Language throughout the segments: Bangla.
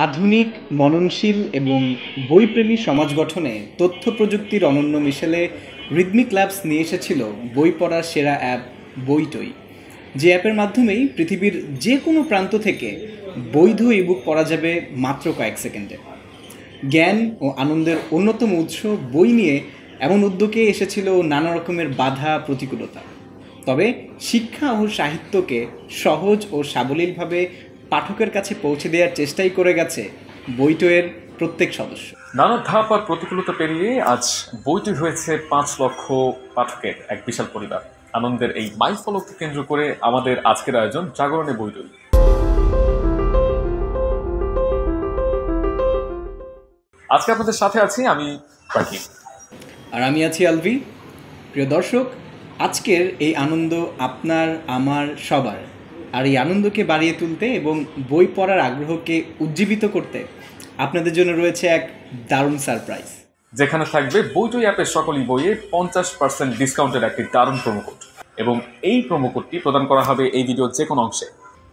আধুনিক, মননশীল এবং বইপ্রেমী সমাজ গঠনে তথ্য প্রযুক্তির অনন্য মিশেলে রিদমিক ল্যাবস নিয়ে এসেছিল বই পড়ার সেরা অ্যাপ বইটই, যে অ্যাপের মাধ্যমেই পৃথিবীর যে কোনো প্রান্ত থেকে বৈধ ইবুক পড়া যাবে মাত্র কয়েক সেকেন্ডে। জ্ঞান ও আনন্দের অন্যতম উৎস বই নিয়ে এমন উদ্যোগে এসেছিল নানা রকমের বাধা প্রতিকূলতা। তবে শিক্ষা ও সাহিত্যকে সহজ ও সাবলীলভাবে পাঠকের কাছে পৌঁছে দেওয়ার চেষ্টাই করে গেছে বইটইয়ের প্রত্যেক সদস্য। নানা ধাপ আর প্রতিকূলতা পেরিয়ে আজ বইটই হয়েছে 5 লক্ষ পাঠকের এক বিশাল পরিবার। আনন্দের এই মাইলফলককে কেন্দ্র করে আমাদের আজকের আয়োজন জাগরণে বইটই। আজকে আপনাদের সাথে আছি আমি রাকিব, আর আমি আছি আলভি। প্রিয় দর্শক, আজকের এই আনন্দ আপনার, আমার, সবার। আর এই আনন্দকে বাড়িয়ে তুলতে এবং বই পড়ার আগ্রহকে উজ্জীবিত করতে আপনাদের জন্য রয়েছে এক দারুণ সারপ্রাইজ, যেখানে থাকবে বইটই অ্যাপের সকল বইয়ে 50% ডিসকাউন্টের একটি দারুণ প্রোমোকোড, এবং এই প্রোমোকোডটি প্রদান করা হবে এই ভিডিওর যে কোনো অংশে।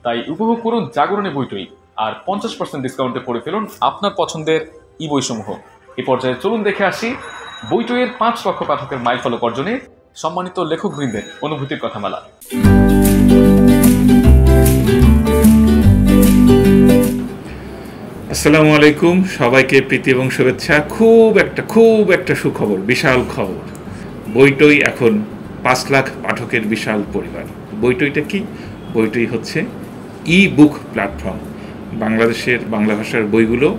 তাই উপভোগ করুন জাগরণে বইটই আর 50% ডিসকাউন্টে পড়ে ফেলুন আপনার পছন্দের ই বইসমূহ। এই পর্যায়ে চলুন দেখে আসি বইটইয়ের 5 লক্ষ পাঠকের মাইলফলক অর্জনে সম্মানিত লেখকবৃন্দের অনুভূতির কথা মেলা। আসসালামু আলাইকুম, সবাইকে প্রীতি এবং শুভেচ্ছা। খুব একটা সুখবর, বিশাল খবর। বইটই এখন 5 লাখ পাঠকের বিশাল পরিবার। বইটইটা কি? বইটই হচ্ছে ই বুক প্ল্যাটফর্ম। বাংলাদেশের বাংলা ভাষার বইগুলো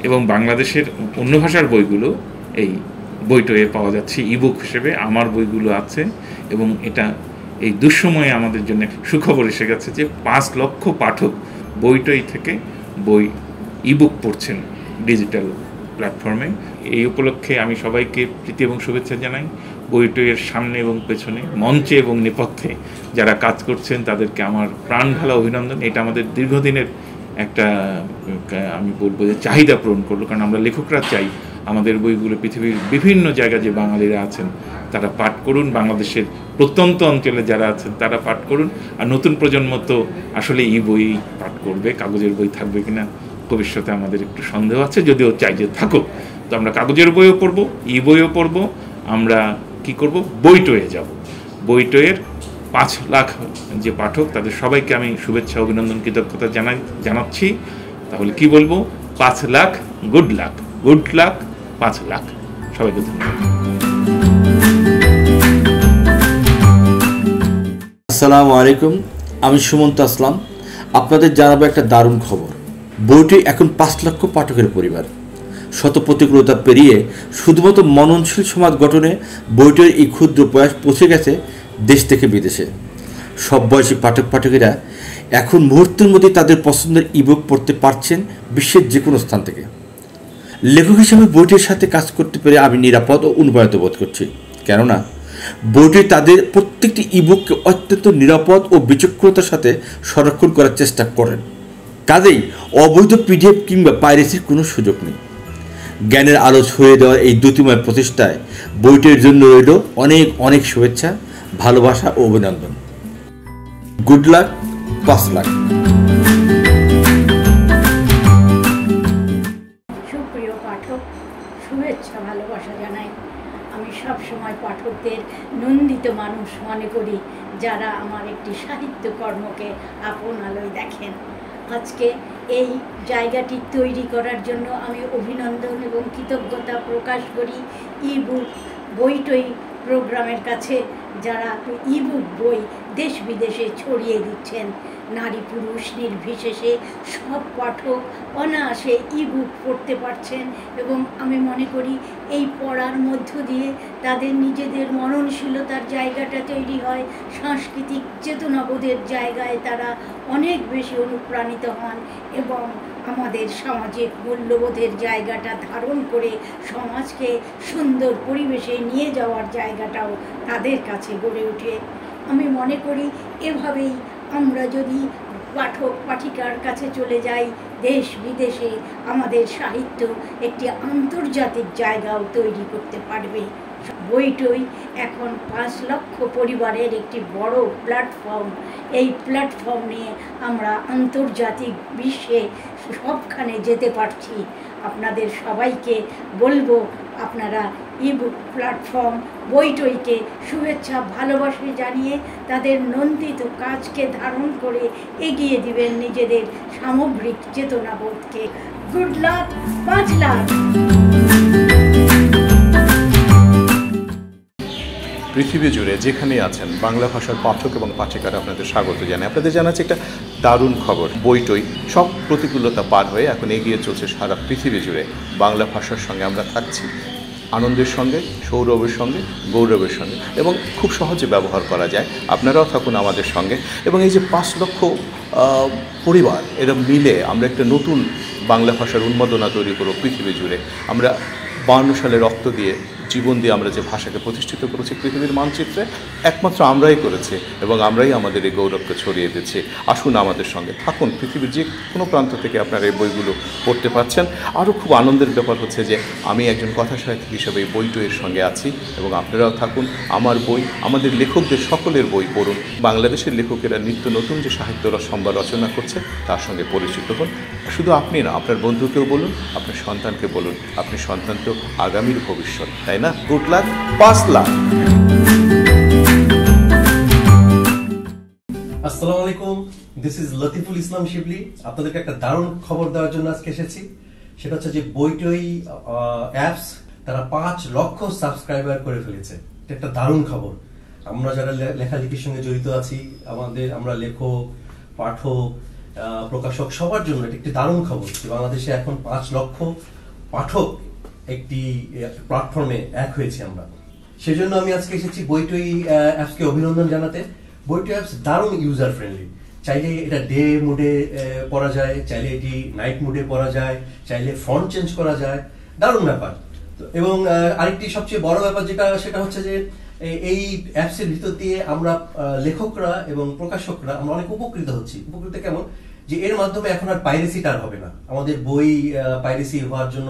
এবং বাংলাদেশের অন্য ভাষার বইগুলো এই বইটইয়ে পাওয়া যাচ্ছে ইবুক হিসেবে। আমার বইগুলো আছে এবং এটা এই দুঃসময়ে আমাদের জন্য সুখবর এসে গেছে যে 5 লক্ষ পাঠক বইটই থেকে বই ইবুক পড়ছেন ডিজিটাল প্ল্যাটফর্মে। এই উপলক্ষে আমি সবাইকে প্রীতি এবং শুভেচ্ছা জানাই। বইটইয়ের সামনে এবং পেছনে, মঞ্চে এবং নেপথ্যে যারা কাজ করছেন তাদেরকে আমার প্রাণ ঢালা অভিনন্দন। এটা আমাদের দীর্ঘদিনের একটা, আমি বলবো যে চাহিদা পূরণ করলো, কারণ আমরা লেখকরা চাই আমাদের বইগুলো পৃথিবীর বিভিন্ন জায়গায় যে বাঙালিরা আছেন তারা পাঠ করুন, বাংলাদেশের প্রত্যন্ত অঞ্চলে যারা আছেন তারা পাঠ করুন। আর নতুন প্রজন্ম তো আসলে ই বই পাঠ করবে, কাগজের বই থাকবে কিনা ভবিষ্যতে আমাদের একটু সন্দেহ আছে, যদিও চাই যে থাকুক। তো আমরা কাগজের বইও পড়বো, ই বইও পড়বো। আমরা কি করব? বইটইয়ে যাব। বইটইয়ের 5 লাখ যে পাঠক তাদের সবাইকে আমি শুভেচ্ছা, অভিনন্দন, কৃতজ্ঞতা জানাচ্ছি। তাহলে কি বলবো? 5 লাখ গুড লাক, 5 লাখ। সবাইকে ধন্যবাদ। আসসালামু আলাইকুম, আমি সুমন্ত আসলাম। আপনাদের জানাবো একটা দারুণ খবর। বইটই এখন 5 লক্ষ পাঠকের পরিবার। শত প্রতিকূলতা পেরিয়ে শুধুমাত্র মননশীল সমাজ গঠনে বইটইয়ের এই ক্ষুদ্র প্রয়াস পৌঁছে গেছে দেশ থেকে বিদেশে। সব বয়সী পাঠকেরা এখন মুহূর্তের মধ্যে তাদের পছন্দের ইবুক পড়তে পারছেন বিশ্বের যে কোনো স্থান থেকে। লেখক হিসেবে বইটির সাথে কাজ করতে পেরে আমি নিরাপদ ও অনুপ্রাণিত বোধ করছি, কেননা বইটি তাদের প্রত্যেকটি ইবুককে অত্যন্ত নিরাপদ ও বিচক্ষণতার সাথে সংরক্ষণ করার চেষ্টা করেন। কাজেই অবৈধ পিডিএফ কিংবা পাইরেসির কোনো সুযোগ নেই। জ্ঞানের আলো ছড়িয়ে দেওয়ার এই দ্যুতিময় প্রচেষ্টায় বইটির জন্য রইল অনেক শুভেচ্ছা, ভালোবাসা ও অভিনন্দন। Good luck, 5 lakh. সুপ্রিয় পাঠক, শুভেচ্ছা, ভালোবাসা জানাই। আমি সবসময় পাঠকদের নন্দিত মানুষ মনে করি, যারা আমার একটি সাহিত্য কর্মকে আপন আলোয় দেখেন। আজকে এই জায়গাটি তৈরি করার জন্য আমি অভিনন্দন এবং কৃতজ্ঞতা প্রকাশ করি ইবুক বইটই প্রোগ্রামের কাছে, যারা ইবুক বই দেশ বিদেশে ছড়িয়ে দিচ্ছেন। নারী পুরুষ নির্বিশেষে সব পাঠক অনায়াসে ইবুক পড়তে পারছেন, এবং আমি মনে করি এই পড়ার মধ্য দিয়ে তাদের নিজেদের মননশীলতার জায়গাটা তৈরি হয়, সাংস্কৃতিক চেতনাবোধের জায়গায় তারা অনেক বেশি অনুপ্রাণিত হন, এবং আমাদের সামাজিক মূল্যবোধের জায়গাটা ধারণ করে সমাজকে সুন্দর পরিবেশে নিয়ে যাওয়ার জায়গাটাও তাদের কাছে গড়ে ওঠে। আমি মনে করি এভাবেই আমরা যদি পাঠক পাঠিকার কাছে চলে যাই, দেশ বিদেশে আমাদের সাহিত্য একটি আন্তর্জাতিক জায়গাও তৈরি করতে পারবে। বইটই এখন 5 লক্ষ পরিবারের একটি বড় প্ল্যাটফর্ম। এই প্ল্যাটফর্ম নিয়ে আমরা আন্তর্জাতিক বিশ্বে সবখানে যেতে পারছি। আপনাদের সবাইকে বলবো, আপনারা ইবুক প্ল্যাটফর্ম বইটইকে শুভেচ্ছা ভালোবাসা জানিয়ে তাদের নন্দিত কাজকে ধারণ করে এগিয়ে দিবেন নিজেদের সামগ্রিক চেতনাবোধকে। Good luck, 5 lakh. পৃথিবী জুড়ে যেখানে আছেন বাংলা ভাষার পাঠক এবং পাঠিকারা আপনাদের স্বাগত জানাই। আপনাদের জানাচ্ছি একটা দারুণ খবর, বইটই সব প্রতিকূলতা পার হয়ে এখন এগিয়ে চলছে সারা পৃথিবী জুড়ে। বাংলা ভাষার সঙ্গে আমরা থাকছি, আনন্দের সঙ্গে, সৌরভের সঙ্গে, গৌরবের সঙ্গে, এবং খুব সহজে ব্যবহার করা যায়। আপনারাও থাকুন আমাদের সঙ্গে। এবং এই যে 5 লক্ষ পরিবার, এরা মিলে আমরা একটা নতুন বাংলা ভাষার উন্মাদনা তৈরি করব পৃথিবী জুড়ে। আমরা 52 সালে রক্ত দিয়ে, জীবন দিয়ে আমরা যে ভাষাকে প্রতিষ্ঠিত করেছি পৃথিবীর মানচিত্রে, একমাত্র আমরাই করেছি এবং আমরাই আমাদের এই গৌরবকে ছড়িয়ে দিচ্ছি। আসুন আমাদের সঙ্গে থাকুন, পৃথিবীর যে কোনো প্রান্ত থেকে আপনারা এই বইগুলো পড়তে পারছেন। আরও খুব আনন্দের ব্যাপার হচ্ছে যে আমি একজন কথা সাহিত্যিক হিসেবে এই বইটইয়ের সঙ্গে আছি এবং আপনারাও থাকুন। আমার বই, আমাদের লেখকদের সকলের বই পড়ুন। বাংলাদেশের লেখকেরা নিত্য নতুন যে সাহিত্য সম্ভার রচনা করছে তার সঙ্গে পরিচিত হন। শুধু আপনি না, আপনার বন্ধুকেও বলুন, আপনার সন্তানকে বলুন। আপনি সন্তান তো আগামীর ভবিষ্যৎ, তাই না? Good luck, 5 lakh. আসসালামু আলাইকুম, দিস ইজ লতিফুল ইসলাম শিবলি। আপনাদেরকে একটা দারুণ খবর দেওয়ার জন্য আজকে এসেছি। সেটা হচ্ছে যে বইটই অ্যাপস তারা 5 লক্ষ সাবস্ক্রাইবার করে ফেলেছে। এটা একটা দারুণ খবর। আমরা যারা লেখালেখির সঙ্গে জড়িত আছি, আমরা লেখক, পাঠক, প্রকাশক, সবার জন্য এটা একটি দারুণ খবর যে বাংলাদেশে এখন 5 লক্ষ পাঠক একটি প্ল্যাটফর্মে এক হয়েছে আমরা। সেজন্য আমি আজকে এসেছি বইটই অ্যাপসকে অভিনন্দন জানাতে। বইটই অ্যাপস দারুণ ইউজার ফ্রেন্ডলি। চাইলে এটা ডে মুডে পড়া যায়, চাইলে এটি নাইট মুডে পড়া যায়, চাইলে ফন্ট চেঞ্জ করা যায়। দারুণ ব্যাপার। এবং আরেকটি সবচেয়ে বড় ব্যাপার সেটা হচ্ছে যে এই অ্যাপসের ভিতর দিয়ে আমরা লেখকরা এবং প্রকাশকরা আমরা অনেক উপকৃত হচ্ছি। উপকৃত কেমন? যে এর মাধ্যমে এখন আর পাইরেসিটা আর হবে না। আমাদের বই পাইরেসি হওয়ার জন্য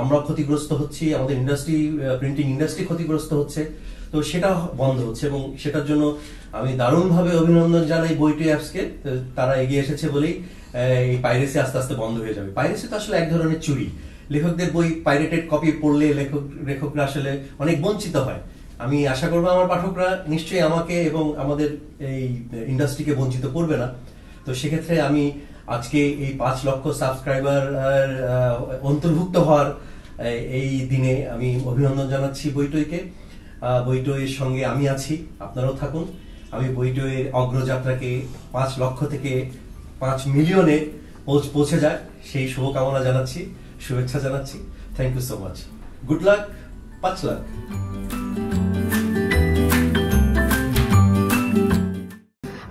আমরা ক্ষতিগ্রস্ত হচ্ছি, আমাদের ইন্ডাস্ট্রি, প্রিন্টিং ইন্ডাস্ট্রি ক্ষতিগ্রস্ত হচ্ছে। তো সেটা বন্ধ হচ্ছে এবং সেটার জন্য আমি দারুণভাবে অভিনন্দন জানাই বইটই অ্যাপসকে। তারা এগিয়ে এসেছে বলেই এই পাইরেসি আস্তে আস্তে বন্ধ হয়ে যাবে। পাইরেসি তো আসলে এক ধরনের চুরি। লেখকদের বই পাইরেটেড কপি পড়লে লেখকরা আসলে অনেক বঞ্চিত হয়। আমি আশা করবো আমার পাঠকরা নিশ্চয়ই আমাকে এবং আমাদের এই ইন্ডাস্ট্রিকে বঞ্চিত করবে না। তো সেক্ষেত্রে আমি আজকে এই 5 লক্ষ সাবস্ক্রাইবার অন্তর্ভুক্ত হওয়ার এই দিনে আমি অভিনন্দন জানাচ্ছি বইটইকে। বইটইয়ের সঙ্গে আমি আছি, আপনারাও থাকুন। আমি বইটইয়ের অগ্রযাত্রাকে 5 লক্ষ থেকে 5 মিলিয়নে পৌঁছে যায় সেই শুভকামনা জানাচ্ছি, শুভেচ্ছা জানাচ্ছি। Thank you so much. Good luck, 5 lakh.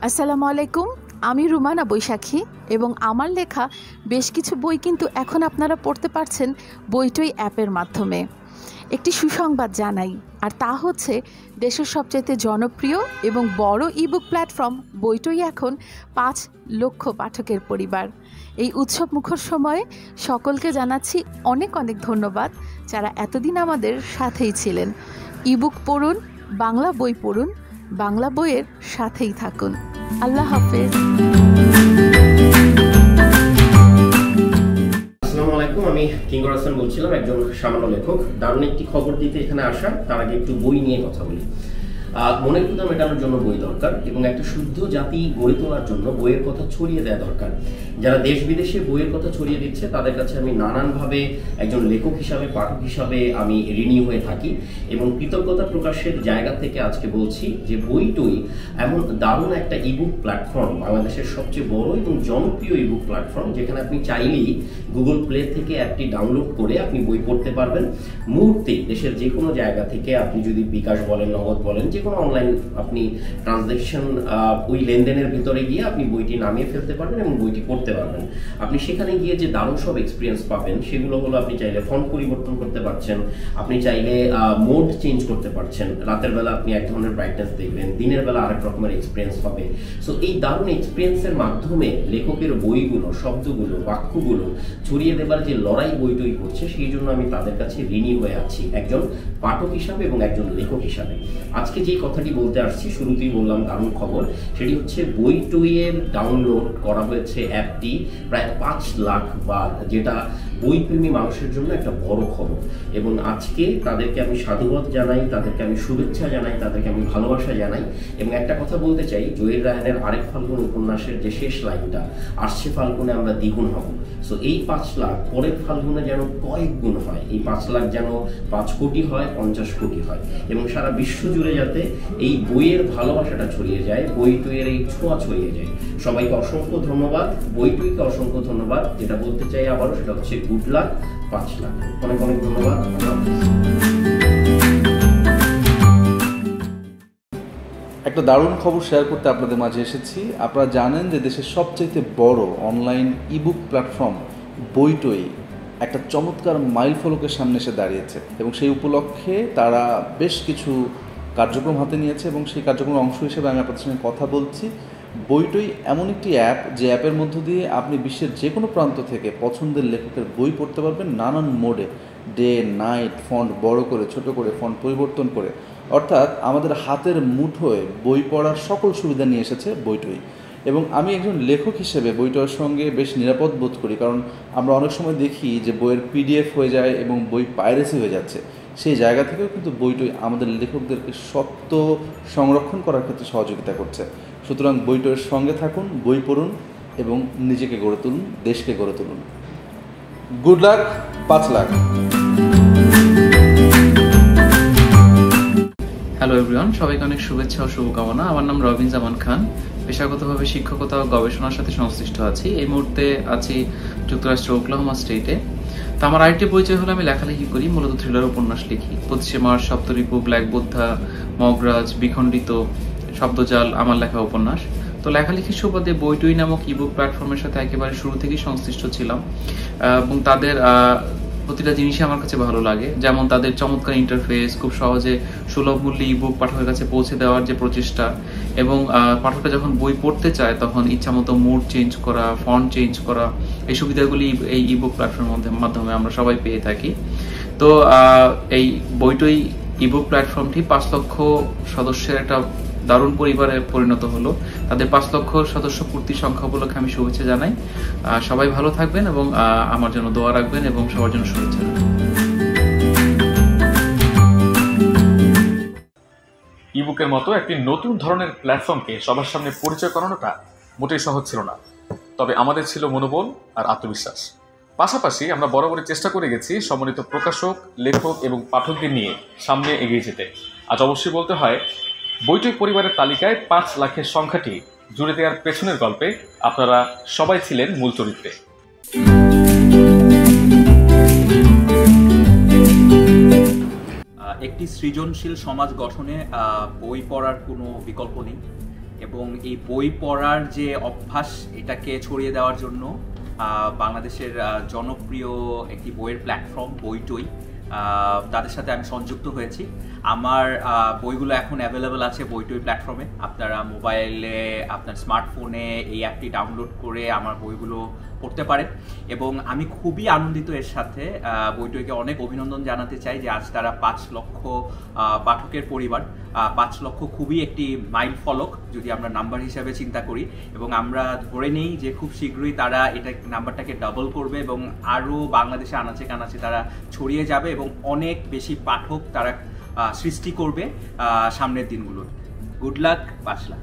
আসসালামু আলাইকুম, আমি রুমানা বৈশাখী এবং আমার লেখা বেশ কিছু বই কিন্তু এখন আপনারা পড়তে পারছেন বইটই অ্যাপের মাধ্যমে। একটি সুসংবাদ জানাই, আর তা হচ্ছে দেশের সবচাইতে জনপ্রিয় এবং বড় ইবুক প্ল্যাটফর্ম বইটই এখন 5 লক্ষ পাঠকের পরিবার। এই উৎসব মুখর সময়ে সকলকে জানাচ্ছি অনেক অনেক ধন্যবাদ যারা এতদিন আমাদের সাথেই ছিলেন। ইবুক পড়ুন, বাংলা বই পড়ুন, বাংলা বইয়ের সাথেই থাকুন। আল্লাহ হাফেজ। আসসালামু আলাইকুম, আমি কিঙ্গর হাসান বলছিলাম, একজন সামান্য লেখক। দারুণ একটি খবর দিতে এখানে আসা। তার আগে একটু বই নিয়ে কথা বলি। মনের ক্ষুধা মেটানোর জন্য বই দরকার এবং একটা শুদ্ধ জাতি গড়ে তোলার জন্য বইয়ের কথা ছড়িয়ে দেওয়া দরকার। যারা দেশ বিদেশে বইয়ের কথা ছড়িয়ে দিচ্ছে তাদের কাছে আমি নানানভাবে একজন লেখক হিসাবে, পাঠক হিসাবে আমি ঋণী হয়ে থাকি এবং কৃতজ্ঞতা প্রকাশের জায়গা থেকে আজকে বলছি যে বইটই এমন দারুণ একটা ইবুক প্ল্যাটফর্ম, বাংলাদেশের সবচেয়ে বড় এবং জনপ্রিয় ইবুক প্ল্যাটফর্ম, যেখানে আপনি চাইলেই গুগল প্লে থেকে অ্যাপটি ডাউনলোড করে আপনি বই পড়তে পারবেন মুহূর্তেই। দেশের যে কোনো জায়গা থেকে আপনি যদি বিকাশ বলেন, নগদ বলেন, যে যে কোনো অনলাইন আপনি ট্রানজাকশন ওই লেনদেনের ভিতরে গিয়ে আপনি বইটি নামিয়ে ফেলতে পারবেন এবং বইটি পড়তে পারবেন। আপনি সেখানে গিয়ে যে দারুণ সব এক্সপিরিয়েন্স পাবেন সেগুলো হলো আপনি চাইলে ফন্ট পরিবর্তন করতে পারছেন, আপনি চাইলে মোড চেঞ্জ করতে পারছেন, রাতের বেলা আপনি এক ধরনের ব্রাইটনেস দেখবেন, দিনের বেলা আরেক রকমের এক্সপিরিয়েন্স হবে। সো এই দারুণ এক্সপিরিয়েন্সের মাধ্যমে লেখকের বইগুলো, শব্দগুলো, বাক্যগুলো ছড়িয়ে দেবার যে লড়াই বইটই করছে, সেই জন্য আমি তাদের কাছে ঋণী হয়ে আছি একজন পাঠক হিসাবে এবং একজন লেখক হিসাবে। আজকে যে কথাটি বলতে আসছি, শুরুতেই বললাম দারুণ খবর, সেটি হচ্ছে বইটইয়ের ডাউনলোড করা হয়েছে অ্যাপটি প্রায় 5 লাখ বার, যেটা বইপ্রেমী মানুষের জন্য একটা বড় খবর। এবং আজকে তাদেরকে আমি সাধুবাদ জানাই, তাদেরকে আমি শুভেচ্ছা জানাই, তাদেরকে আমি ভালোবাসা জানাই। এবং একটা কথা বলতে চাই, জহির রায়হানের আরেক ফাল্গুন উপন্যাসের যে শেষ লাইনটা, আসছে ফাল্গুনে আমরা দ্বিগুণ হব। সো এই 5 লাখ পরের ফাল্গুনে যেন কয়েক গুণ হয়, এই 5 লাখ যেন 5 কোটি হয়, 50 কোটি হয়, এবং সারা বিশ্ব জুড়ে যাতে এই বইয়ের ভালোবাসাটা ছড়িয়ে যায়, বইটইয়ের এই ছোঁয়া ছড়িয়ে যায়। সবাইকে অসংখ্য ধন্যবাদ, বইটইকে অসংখ্য ধন্যবাদ। যেটা বলতে চাই আবারও, সেটা হচ্ছে গুড লাক 5 লাখ। অনেক অনেক ধন্যবাদ। একটা দারুণ খবর শেয়ার করতে আপনাদের মাঝে এসেছি। আপনারা জানেন যে দেশের সবচেয়ে বড় অনলাইন ইবুক প্ল্যাটফর্ম বইটই একটা চমৎকার মাইল ফলকের সামনে এসে দাঁড়িয়েছে, এবং সেই উপলক্ষে তারা বেশ কিছু কার্যক্রম হাতে নিয়েছে, এবং সেই কার্যক্রমের অংশ হিসেবে আমি আপনাদের সঙ্গে কথা বলছি। বইটই এমন একটি অ্যাপ, যে অ্যাপের মধ্য দিয়ে আপনি বিশ্বের যে কোনো প্রান্ত থেকে পছন্দের লেখকের বই পড়তে পারবেন নানান মোডে, ডে নাইট, ফন্ট বড় করে, ছোট করে, ফন্ট পরিবর্তন করে, অর্থাৎ আমাদের হাতের মুঠোয় বই পড়ার সকল সুবিধা নিয়ে এসেছে বইটই। এবং আমি একজন লেখক হিসেবে বইটার সঙ্গে বেশ নিরাপদ বোধ করি, কারণ আমরা অনেক সময় দেখি যে বইয়ের PDF হয়ে যায় এবং বই পাইরেসি হয়ে যাচ্ছে। সেই জায়গা থেকেও কিন্তু বইটই আমাদের লেখকদেরকে সত্য সংরক্ষণ করার ক্ষেত্রে সহযোগিতা করছে। সুতরাং বইটইয়ের সঙ্গে থাকুন, বই পড়ুন এবং নিজেকে গড়ে তুলুন, দেশকে গড়ে তুলুন। Good luck 5 lakh. Hello everyone, সবাইকে অনেক শুভেচ্ছা ও শুভকামনা। আমার নাম রবিন জামান খান, পেশাগতভাবে শিক্ষকতা ও গবেষণার সাথে সংশ্লিষ্ট আছি। এই মুহূর্তে আছি যুক্তরাষ্ট্রের ওকলাহোমা স্টেটে। তো আমার আরেকটি পরিচয় হলো, আমি লেখালেখি করি, মূলত থ্রিলার উপন্যাস লিখি। 25শে মার্চ, সপ্তরিপু, ব্ল্যাক বুদ্ধা, মগরাজ, বিখণ্ডিত, শব্দজাল আমার লেখা উপন্যাস। তো লেখালেখির সুবাদে বইটই নামক ইবুক প্ল্যাটফর্মের সাথে একেবারে শুরু থেকেই সংশ্লিষ্ট ছিলাম, এবং তাদের প্রতিটা জিনিসই আমার কাছে ভালো লাগে। যেমন তাদের চমৎকার ইন্টারফেস, খুব সহজে সুলভ মূল্যে ইবুক পাঠকের কাছে পৌঁছে দেওয়ার যে প্রচেষ্টা, এবং পাঠকটা যখন বই পড়তে চায় তখন ইচ্ছামতো মুড চেঞ্জ করা, ফন্ট চেঞ্জ করা, এই সুবিধাগুলি এই ইবুক প্ল্যাটফর্মের মাধ্যমে আমরা সবাই পেয়ে থাকি। তো এই বইটই ইবুক প্ল্যাটফর্মটি 5 লক্ষ সদস্যের একটা দারুণ পরিবারে পরিণত হলো। তাদের 5 লক্ষ সদস্য পূর্তি সংখ্যা উপলক্ষে আমি শুভেচ্ছা জানাই। সবাই ভালো থাকবেন এবং আমার জন্য দোয়া রাখবেন, এবং সবার জন্য শুভেচ্ছা। ইবুকের মতো একটি নতুন ধরনের প্ল্যাটফর্মকে সবার সামনে পরিচয় করানোটা মোটেই সহজ ছিল না, তবে আমাদের ছিল মনোবল আর আত্মবিশ্বাস। পাশাপাশি আমরা বরাবরই চেষ্টা করে গেছি সম্মানিত প্রকাশক, লেখক এবং পাঠকদের নিয়ে সামনে এগিয়ে যেতে। আজ অবশ্যই বলতে হয়, বইটই পরিবারের তালিকায় 5 লাখের সংখ্যাটি জুড়ে দেওয়ার পেছনের গল্পে আপনারা সবাই ছিলেন মূল চরিত্রে। একটি সৃজনশীল সমাজ গঠনে বই পড়ার কোনো বিকল্প নেই, এবং এই বই পড়ার যে অভ্যাস, এটাকে ছড়িয়ে দেওয়ার জন্য বাংলাদেশের জনপ্রিয় একটি বইয়ের প্ল্যাটফর্ম বইটই, তাদের সাথে আমি সংযুক্ত হয়েছি। আমার বইগুলো এখন অ্যাভেলেবেল আছে বইটই প্ল্যাটফর্মে। আপনারা মোবাইলে, আপনার স্মার্টফোনে এই অ্যাপটি ডাউনলোড করে আমার বইগুলো পড়তে পারেন, এবং আমি খুবই আনন্দিত এর সাথে। বইটইকে অনেক অভিনন্দন জানাতে চাই যে আজ তারা 5 লক্ষ পাঠকের পরিবার। 5 লক্ষ খুবই একটি মাইল ফলক যদি আমরা নাম্বার হিসাবে চিন্তা করি, এবং আমরা ধরে নেই যে খুব শীঘ্রই তারা এটা নাম্বারটাকে ডাবল করবে, এবং আরও বাংলাদেশে আনাচে কানাচে তারা ছড়িয়ে যাবে, এবং অনেক বেশি পাঠক তারা সৃষ্টি করবে সামনের দিনগুলোর। Good luck 5 lakh.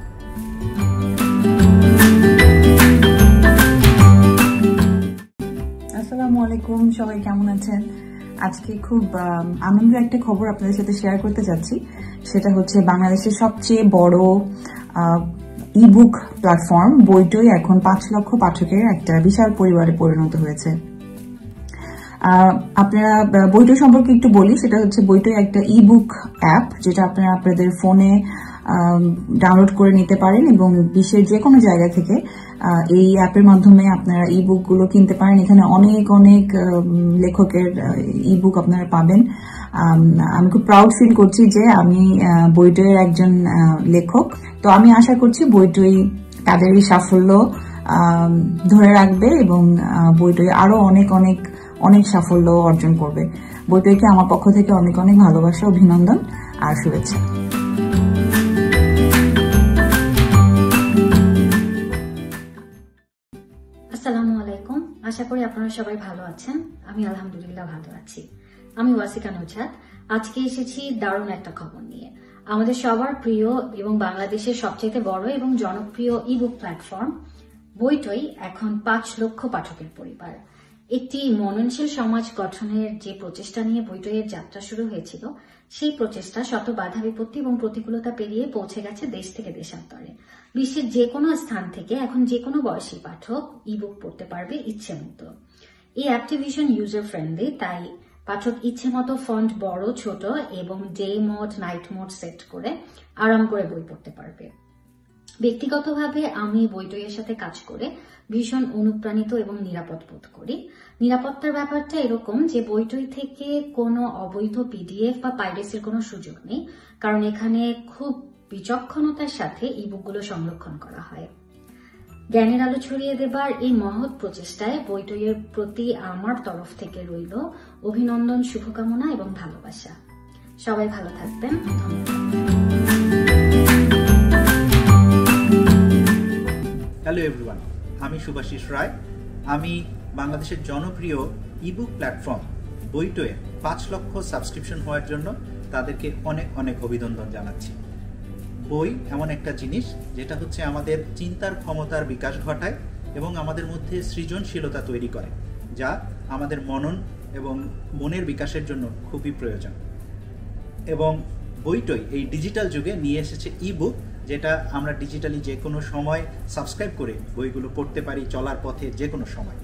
আসসালামু আলাইকুম, সবাই কেমন আছেন? আজকে খুব আনন্দের একটা খবর আপনাদের সাথে শেয়ার করতে যাচ্ছি। সেটা হচ্ছে বাংলাদেশের সবচেয়ে বড় ইবুক প্ল্যাটফর্ম বইটই এখন 5 লক্ষ পাঠকের একটা বিশাল পরিবারে পরিণত হয়েছে। আপনারা বইটই সম্পর্কে একটু বলি। সেটা হচ্ছে বইটই একটা ইবুক অ্যাপ, যেটা আপনারা আপনাদের ফোনে ডাউনলোড করে নিতে পারেন এবং বিশ্বের যে কোনো জায়গা থেকে এই অ্যাপের মাধ্যমে আপনারা ইবুক গুলো কিনতে পারেন। এখানে অনেক অনেক লেখকের ইবুক আপনারা পাবেন। আমি খুব প্রাউড ফিল করছি যে আমি বইটইয়ের একজন লেখক। তো আমি আশা করছি বইটই তাদের এই সাফল্য ধরে রাখবে এবং বইটই আরো অনেক অনেক অনেক সাফল্য অর্জন করবে। বইটইকে আমার পক্ষ থেকে অনেক অনেক ভালোবাসা, অভিনন্দন আর শুভেচ্ছা। আসসালামু আলাইকুম, আশা করি আপনারা সবাই ভালো আছেন। আমি আলহামদুলিল্লাহ ভালো আছি। আমি ওয়াসিকা নুজহাত। আজকে এসেছি দারুণ একটা খবর নিয়ে। আমাদের সবার প্রিয় এবং বাংলাদেশের সবচেয়ে বড় এবং জনপ্রিয় ইবুক প্ল্যাটফর্ম বইটই এখন 5 লক্ষ পাঠকের পরিবার। একটি মননশীল সমাজ গঠনের যে প্রচেষ্টা নিয়ে বইটইয়ের যাত্রা শুরু হয়েছিল, সেই প্রচেষ্টা শত বাধা বিপত্তি এবং প্রতিকূলতা পেরিয়ে পৌঁছে গেছে দেশ থেকে দেশান্তরে। বিশ্বের যে কোনো স্থান থেকে এখন যে কোনো বয়সী পাঠক ইবুক পড়তে পারবে ইচ্ছে মতো। এই অ্যাপটি ভীষণ ইউজার ফ্রেন্ডলি, তাই পাঠক ইচ্ছে মতো ফন্ট বড় ছোট এবং day mode night mode set করে আরাম করে বই পড়তে পারবে। ব্যক্তিগতভাবে আমি বইটইয়ের সাথে কাজ করে ভীষণ অনুপ্রাণিত এবং নিরাপদ বোধ করি। নিরাপত্তার ব্যাপারটা এরকম যে বইটই থেকে কোনো অবৈধ পিডিএফ বা পাইরেসির কোনো সুযোগ নেই, কারণ এখানে খুব বিচক্ষণতার সাথে ইবুকগুলো সংরক্ষণ করা হয়। জ্ঞানের আলো ছড়িয়ে দেবার এই মহৎ প্রচেষ্টায় বইটইয়ের প্রতি আমার তরফ থেকে রইল অভিনন্দন, শুভকামনা এবং ভালোবাসা। সবাই ভালো থাকবেন। হ্যালো এভরিওয়ান, আমি শুভাশিস রায়। আমি বাংলাদেশের জনপ্রিয় ইবুক প্ল্যাটফর্ম বইটইয়ে 5 লক্ষ সাবস্ক্রিপশন হওয়ার জন্য তাদেরকে অনেক অনেক অভিনন্দন জানাচ্ছি। বই এমন একটা জিনিস যেটা হচ্ছে আমাদের চিন্তার ক্ষমতার বিকাশ ঘটায় এবং আমাদের মধ্যে সৃজনশীলতা তৈরি করে, যা আমাদের মনন এবং মনের বিকাশের জন্য খুবই প্রয়োজন। এবং বইটই এই ডিজিটাল যুগে নিয়ে এসেছে ইবুক, যেটা আমরা ডিজিটালি যে কোনো সময় সাবস্ক্রাইব করে বইগুলো পড়তে পারি চলার পথে যে কোনো সময়।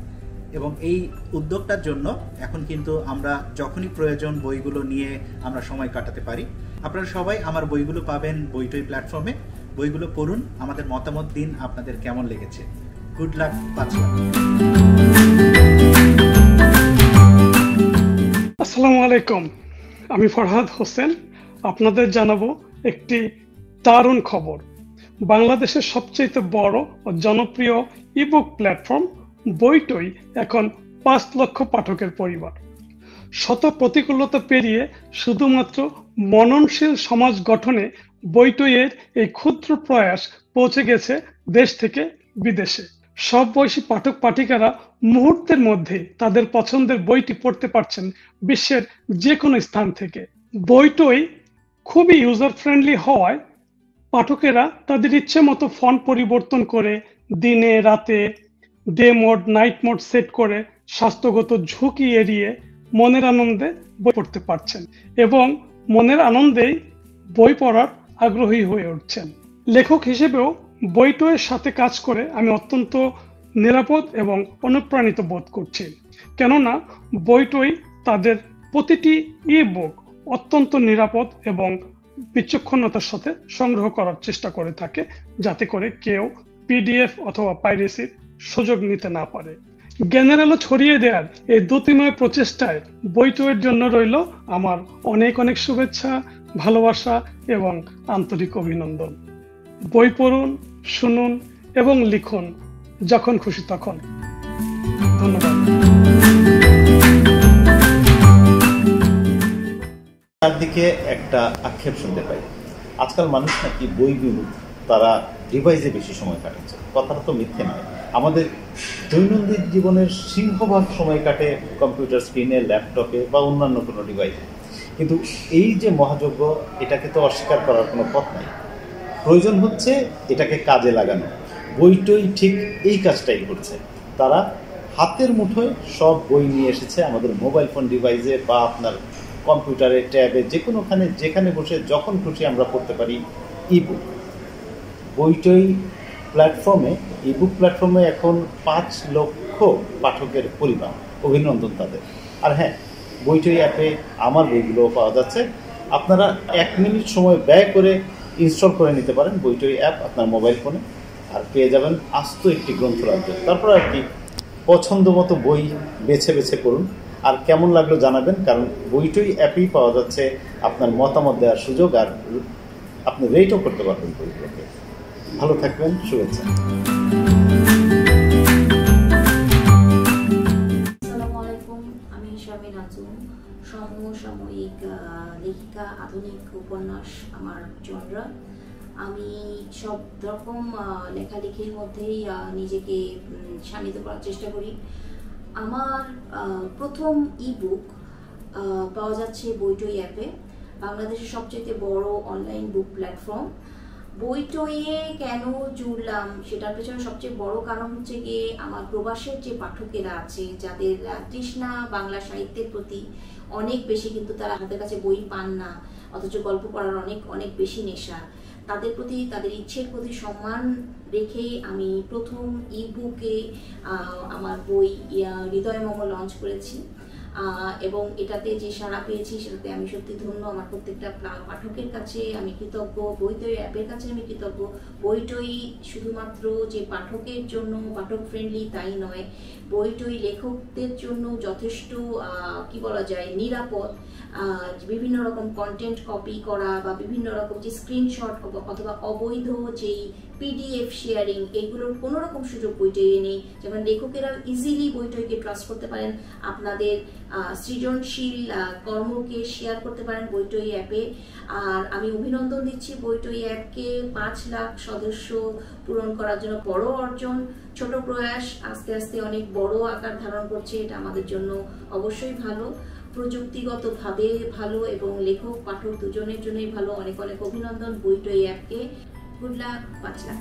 এবং এই উদ্যোগটার জন্য এখন কিন্তু আমরা যখনই প্রয়োজন বইগুলো নিয়ে আমরা সময় কাটাতে পারি। আপনারা সবাই আমার বইগুলো পাবেন বইটই প্ল্যাটফর্মে। বইগুলো পড়ুন, আমাদের মতামত দিন আপনাদের কেমন লেগেছে। Good luck. 5 লাখ। আসসালামু আলাইকুম, আমি ফরহাদ হোসেন। আপনাদের জানাবো একটি দারুণ খবর। বাংলাদেশের সবচেয়ে বড় ও জনপ্রিয় ইবুক প্ল্যাটফর্ম বইটই এখন 5 লক্ষ পাঠকের পরিবার। শত প্রতিকূলতা পেরিয়ে শুধুমাত্র মননশীল সমাজ গঠনে বইটইয়ের এই ক্ষুদ্র প্রয়াস পৌঁছে গেছে দেশ থেকে বিদেশে। সব বয়সী পাঠক পাঠিকারা মুহূর্তের মধ্যে তাদের পছন্দের বইটি পড়তে পারছেন বিশ্বের যে কোনো স্থান থেকে। বইটই খুবই ইউজার ফ্রেন্ডলি হওয়ায় পাঠকেরা তাদের ইচ্ছে মতো ফন্ট পরিবর্তন করে দিনে রাতে day mode night mode set করে স্বাস্থ্যগত ঝুঁকি এড়িয়ে মনের আনন্দে বই পড়তে পারছেন এবং মনের আনন্দেই বই পড়ার আগ্রহী হয়ে উঠছেন। লেখক হিসেবেও বইটইয়ের সাথে কাজ করে আমি অত্যন্ত নিরাপদ এবং অনুপ্রাণিত বোধ করছি, কেননা বইটই তাদের প্রতিটি ইবুক অত্যন্ত নিরাপদ এবং বিচক্ষণতার সাথে সংগ্রহ করার চেষ্টা করে থাকে, যাতে করে কেউ পিডিএফ অথবা পাইরেসির সুযোগ নিতে না পারে। জ্ঞানের আলো ছড়িয়ে দেওয়ার এই দ্যুতিময় প্রচেষ্টায় বইটইয়ের জন্য রইল আমার অনেক অনেক শুভেচ্ছা, ভালোবাসা এবং আন্তরিক অভিনন্দন। বই পড়ুন, শুনুন এবং লিখুন যখন খুশি তখন। ধন্যবাদ। চারদিকে একটা আক্ষেপ শুনতে পাই, আজকাল মানুষ নাকি বই বিমুখ, তারা ডিভাইসে বেশি সময় কাটাচ্ছে। কথাটা তো মিথ্যে নয়। আমাদের দৈনন্দিন জীবনের সিংহভাগ সময় কাটে কম্পিউটার স্ক্রিনে, ল্যাপটপে বা অন্যান্য কোনো ডিভাইসে। কিন্তু এই যে মহাযজ্ঞ, এটাকে তো অস্বীকার করার কোনো পথ নাই। প্রয়োজন হচ্ছে এটাকে কাজে লাগানো। বইটই ঠিক এই কাজটাই করছে। তারা হাতের মুঠোয় সব বই নিয়ে এসেছে আমাদের মোবাইল ফোন ডিভাইসে বা আপনার কম্পিউটারে, ট্যাবে, যে কোনোখানে যেখানে বসে যখন খুশি আমরা পড়তে পারি ইবুক। বইটই প্ল্যাটফর্মে, ইবুক প্ল্যাটফর্মে এখন 5 লক্ষ পাঠকের পরিবার। অভিনন্দন তাদের। আর হ্যাঁ, বইটই অ্যাপে আমার বইগুলোও পাওয়া যাচ্ছে। আপনারা 1 মিনিট সময় ব্যয় করে ইনস্টল করে নিতে পারেন বইটই অ্যাপ আপনার মোবাইল ফোনে, আর পেয়ে যাবেন আস্ত একটি গ্রন্থরাজ্য। তারপর আর কি পছন্দ মতো বই বেছে বেছে করুন, আর কেমন লাগলো জানাবেন, কারণ বইটই অ্যাপেই পাওয়া যাচ্ছে আপনার মতামত দেওয়ার সুযোগ, আর আপনি রেটও করতে পারবেন বইগুলোকে। ভালো থাকবেন, শুভেচ্ছা। আসসালামু আলাইকুম, আমি শারমিন আজম, সমসাময়িক লেখিকা, আধুনিক উপন্যাস আমার জনরা। আমি সব রকম লেখালেখির মধ্যেই নিজেকে শানিত করার চেষ্টা করি। আমার প্রথম ইবুক পাওয়া যাচ্ছে বইটই অ্যাপে, বাংলাদেশের সবচেয়ে বড় অনলাইন বুক প্ল্যাটফর্ম। বইটইয়ে কেন জুড়লাম সেটার পেছনে সবচেয়ে বড় কারণ হচ্ছে গিয়ে আমার প্রবাসের যে পাঠকেরা আছে, যাদের তৃষ্ণা বাংলা সাহিত্যের প্রতি অনেক বেশি, কিন্তু তারা হাতের কাছে বই পান না, অথচ গল্প পড়ার অনেক অনেক বেশি নেশা, তাদের প্রতি, তাদের ইচ্ছের প্রতি সম্মান রেখে আমি প্রথম ইবুকে আমার বই হৃদয়মম লঞ্চ করেছি, এবং এটাতে যে সাড়া পেয়েছি সেটাতে আমি সত্যি ধন্য। আমার প্রত্যেকটা পাঠকের কাছে আমি কৃতজ্ঞ, বইটই অ্যাপের কাছে আমি কৃতজ্ঞ। বইটই শুধুমাত্র যে পাঠকের জন্য পাঠক ফ্রেন্ডলি তাই নয়, বইটই লেখকদের জন্য যথেষ্ট কি বলা যায় নিরাপদ। বিভিন্ন রকম কন্টেন্ট কপি করা বা বিভিন্ন রকম যে স্ক্রিনশট অথবা অবৈধ যেই PDF শেয়ারিং, এগুলোর কোনো রকম সুযোগ বইটইয়ে নেই। যেমন লেখকেরা ইজিলি বইটইকে ট্রাস্ট করতে পারেন, আপনাদের সৃজনশীল কর্মকে শেয়ার করতে পারেন বইটই অ্যাপে। আর আমি অভিনন্দন দিচ্ছি বইটই অ্যাপকে 5 লাখ সদস্য পূরণ করার জন্য। বড় অর্জন, ছোট প্রয়াস আস্তে আস্তে অনেক বড় আকার ধারণ করছে, এটা আমাদের জন্য অবশ্যই ভালো, প্রযুক্তিগতভাবে ভালো এবং লেখক পাঠক দুজনের জন্যই ভালো। অনেক অনেক অভিনন্দন বইটই অ্যাপকে। Good luck, 5 lakh.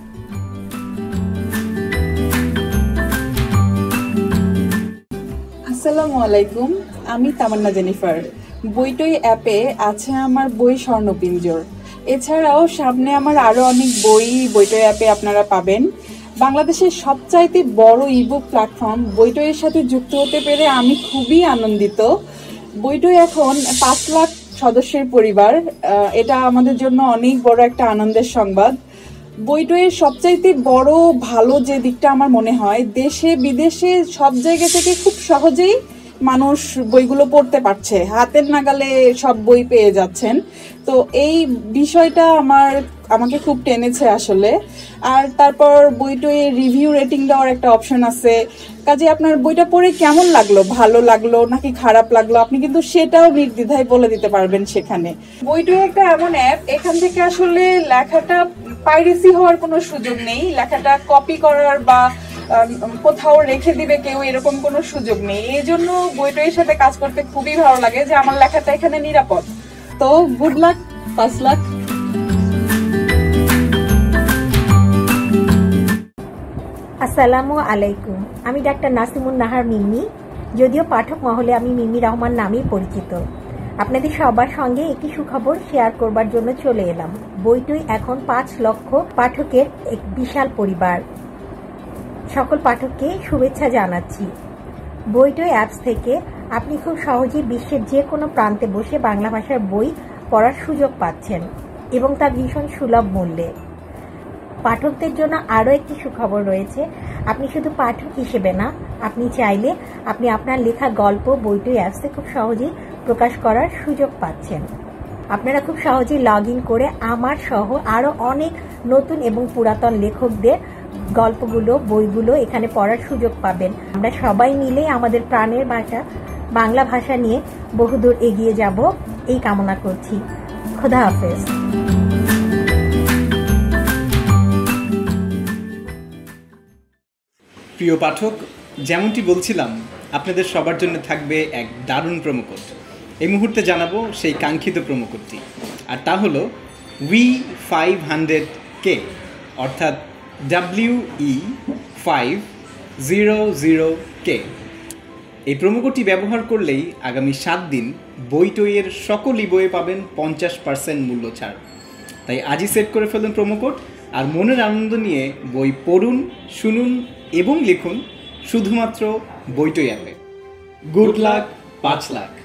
আসসালামু আলাইকুম, আমি তামান্না জেনিফার। বইটই অ্যাপে আছে আমার বই স্বর্ণপিঞ্জর। এছাড়াও সামনে আমার আরও অনেক বই বইটই অ্যাপে আপনারা পাবেন। বাংলাদেশের সবচাইতে বড় ইবুক প্ল্যাটফর্ম বইটইয়ের সাথে যুক্ত হতে পেরে আমি খুবই আনন্দিত। বইটই এখন 5 লাখ সদস্যের পরিবার, এটা আমাদের জন্য অনেক বড় একটা আনন্দের সংবাদ। বইটইয়ের সবচাইতে বড় ভালো যে দিকটা আমার মনে হয়, দেশে বিদেশে সব জায়গা থেকে খুব সহজেই মানুষ বইগুলো পড়তে পারছে, হাতের নাগালে সব বই পেয়ে যাচ্ছেন। তো এই বিষয়টা আমাকে খুব টেনেছে আসলে। আর তারপর বইটইয়ে রিভিউ রেটিং দেওয়ার একটা অপশন আছে, কাজে আপনার বইটা পড়ে কেমন লাগলো, ভালো লাগলো নাকি খারাপ লাগলো, আপনি কিন্তু সেটাও নির্দ্বিধায় বলে দিতে পারবেন সেখানে। বইটই একটা এমন অ্যাপ, এখান থেকে আসলে লেখাটা পাইরেসি হওয়ার কোনো সুযোগ নেই, লেখাটা কপি করার বা কোথাও রেখে দিবে কেউ এরকম কোনো সুযোগ নেই। এই জন্য বইটইয়ের সাথে কাজ করতে খুবই ভালো লাগে যে আমার লেখাটা এখানে নিরাপদ। তো গুড লাক, 5 লাখ। আসসালামু আলাইকুম, আমি ডাক্তার নাসিমুন নাহার মিমি। যদিও পাঠক মহলে আমি মিমি রহমান নামেই পরিচিত। আপনাদের সবার সঙ্গে একটি সুখবর শেয়ার করবার জন্য চলে এলাম। বইটই এখন 5 লক্ষ পাঠকের এক বিশাল পরিবার। সকল পাঠককে শুভেচ্ছা জানাচ্ছি। বইটই অ্যাপস থেকে আপনি খুব সহজেই বিশ্বের যে কোনো প্রান্তে বসে বাংলা ভাষার বই পড়ার সুযোগ পাচ্ছেন, এবং তা ভীষণ সুলভ মূল্যে। পাঠকদের জন্য আরও একটি সুখবর রয়েছে। আপনি শুধু পাঠক হিসেবে না, আপনি চাইলে আপনি আপনার লেখা গল্প বইটই অ্যাপসে খুব সহজেই প্রকাশ করার সুযোগ পাচ্ছেন। আপনারা খুব সহজেই লগ ইন করে আমার সহ আরও অনেক নতুন এবং পুরাতন লেখকদের গল্পগুলো, বইগুলো এখানে পড়ার সুযোগ পাবেন। আমরা সবাই মিলে আমাদের প্রাণের ভাষা বাংলা ভাষা নিয়ে বহুদূর এগিয়ে যাব, এই কামনা করছি। খোদা হাফেজ। প্রিয় পাঠক, যেমনটি বলছিলাম, আপনাদের সবার জন্য থাকবে এক দারুণ প্রোমোকোড। এই মুহূর্তে জানাবো সেই কাঙ্ক্ষিত প্রোমোকোডটি, আর তা হলো WE500K, অর্থাৎ WE500K। এই প্রোমোকোডটি ব্যবহার করলেই আগামী 7 দিন বইটইয়ের সকল বইয়ে পাবেন 50% মূল্য ছাড়। তাই আজই সেট করে ফেলুন প্রোমোকোড, আর মনের আনন্দ নিয়ে বই পড়ুন, শুনুন এবং লিখুন শুধুমাত্র বইটই অ্যাপে। Good luck, 5 lakh.